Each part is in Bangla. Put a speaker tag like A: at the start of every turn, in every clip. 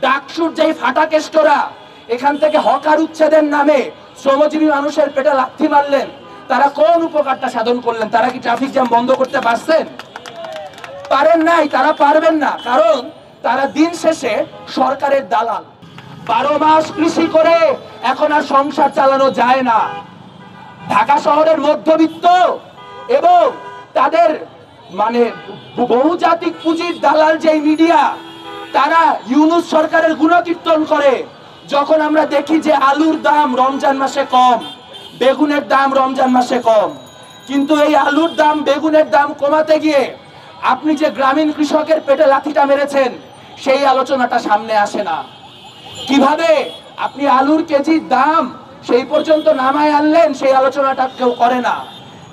A: ডাকসুর যেই ফাটা কেষ্টরা এখান থেকে হকার উচ্ছেদের নামে শ্রমজীবী মানুষের পেটে লাথি মারলেন, তারা কোন উপকারটা সাধন করলেন? তারা কি ট্রাফিক জ্যাম বন্ধ করতে পারছেন? পারেন নাই, তারা পারবেন না, কারণ তারা দিন শেষে সরকারের দালাল। 12 মাস কৃষি করে এখন আর সংসার চালানো যায় না। ঢাকা শহরের মধ্যবিত্ত এবং তাদের মানে বহুজাতিক পুঁজির দালাল যে মিডিয়া, তারা ইউনূস সরকারের গুণকীর্তন করে। যখন আমরা দেখি যে আলুর দাম রমজান মাসে কম, বেগুনের দাম রমজান মাসে কম, কিন্তু এই আলুর দাম বেগুনের দাম কমাতে গিয়ে আপনি যে গ্রামীণ কৃষকের পেটে লাথিটা মেরেছেন সেই আলোচনাটা সামনে আসে না। কিভাবে আপনি আলুর কেজির দাম সেই পর্যন্ত নামায় আনলেন সেই আলোচনাটা কেউ করে না।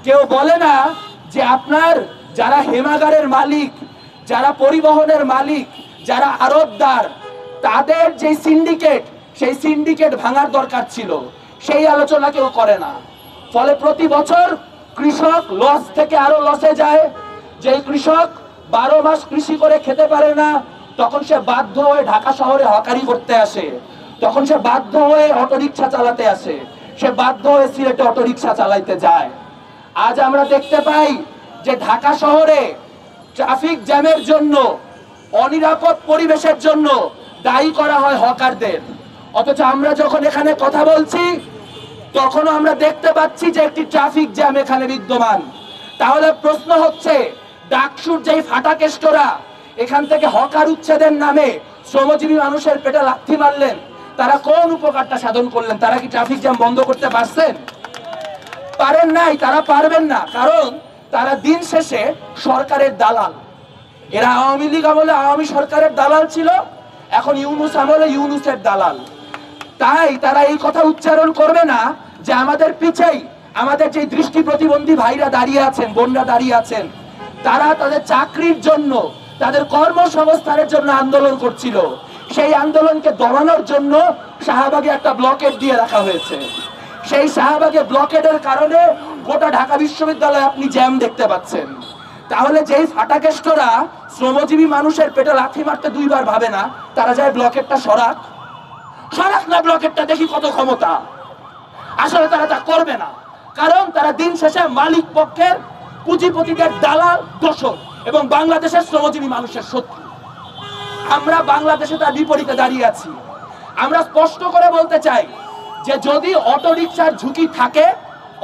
A: কেউ বলে না যে আপনার যারা হেমাগারের মালিক, যারা পরিবহনের মালিক, যারা আড়তদার, তাদের যে সিন্ডিকেট, সেই সিন্ডিকেট ভাঙার দরকার ছিল, সেই আলোচনা কেউ করে না। ফলে প্রতি বছর কৃষক লস থেকে আরো লসে যায়। যে কৃষক 12 মাস কৃষি করে খেতে পারে না, তখন সে বাধ্য হয়ে ঢাকা শহরে হকারি করতে আসে, তখন সে বাধ্য হয়ে অটোরিকশা চালাতে আসে, সে বাধ্য হয়ে সিলেটে অটোরিকশা চালাইতে যায়। আজ আমরা দেখতে পাই যে ঢাকা শহরে ট্রাফিক জ্যামের জন্য, অনিরাপদ পরিবেশের জন্য দায়ী করা হয় হকারদের। অথচ আমরা যখন এখানে কথা বলছি তখনও আমরা দেখতে পাচ্ছি যে একটি ট্রাফিক জ্যাম এখানে বিদ্যমান। তাহলে প্রশ্ন হচ্ছে, ডাকসুর যেই ফাটা কেষ্টরা এখান থেকে হকার উচ্ছেদের নামে শ্রমজীবী মানুষের পেটে লাথি মারলেন, তারা কোন উপকারটা সাধন করলেন? তারা কি ট্রাফিক জ্যাম বন্ধ করতে পারছেন? পারেন নাই, তারা পারবেন না, কারণ তারা দিন শেষে সরকারের দালাল। এরা আওয়ামী লীগ আমলে আওয়ামী সরকারের দালাল ছিল, এখন ইউনূস আমলে ইউনূসের দালাল। তাই তারা এই কথা উচ্চারণ করবে না যে আমাদের পিছেই আমাদের যে দৃষ্টি প্রতিবন্ধী ভাইরা দাঁড়িয়ে আছেন, বোনরা দাঁড়িয়ে আছেন, তারা তাদের চাকরির জন্য, তাদের কর্মসংস্থানের জন্য আন্দোলন করছিল। সেই আন্দোলনকে দমানোর জন্য শাহবাগে একটা ব্লকেট দিয়ে রাখা হয়েছে। সেই শাহবাগে ব্লকেটের কারণে গোটা ঢাকা বিশ্ববিদ্যালয়ে আপনি জ্যাম দেখতে পাচ্ছেন। তাহলে যেই ফাটাকেষ্টরা শ্রমজীবী মানুষের পেটে লাথি মারতে দুইবার ভাবে না, তারা যায় ব্লকেটটা সরাক না, ব্লকেটটা দেখি কত ক্ষমতা। আসলে তারা তা করবে না, কারণ তারা দিন শেষে মালিক পক্ষের পুঁজিপতিদের দালাল, দোষর এবং বাংলাদেশের শ্রমজীবী মানুষের শত্রু। আমরা বাংলাদেশে তার বিপরীতে দাঁড়িয়ে আছি। আমরা স্পষ্ট করে বলতে চাই যে যদি অটোরিকশার ঝুঁকি থাকে,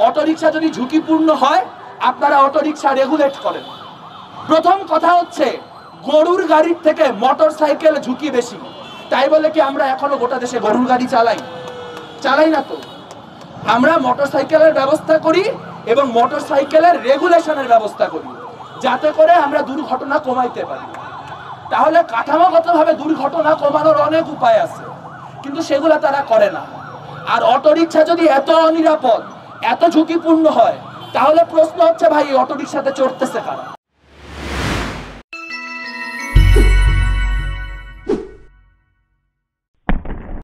A: অটোরিকশা যদি ঝুঁকিপূর্ণ হয়, আপনারা অটোরিকশা রেগুলেট করেন। প্রথম কথা হচ্ছে, গরুর গাড়ির থেকে মোটর সাইকেল ঝুঁকি বেশি। তাই বলে কি আমরা এখনো গোটা দেশে গরুর গাড়ি চালাই না তো? আমরা মোটর সাইকেলের ব্যবস্থা করি এবং মোটর সাইকেলের রেগুলেশনের ব্যবস্থা করি, যাতে করে আমরা দুর্ঘটনা কমাইতে পারি। তাহলে কাঠামোগতভাবে দুর্ঘটনা কমানোর অনেক উপায় আছে, কিন্তু সেগুলো তারা করে না। আর অটোরিকশা যদি এত অনিরাপদ, এত ঝুঁকিপূর্ণ হয়, তাহলে প্রশ্ন হচ্ছে ভাই অটোরিকশাতে চড়তেছে কারা?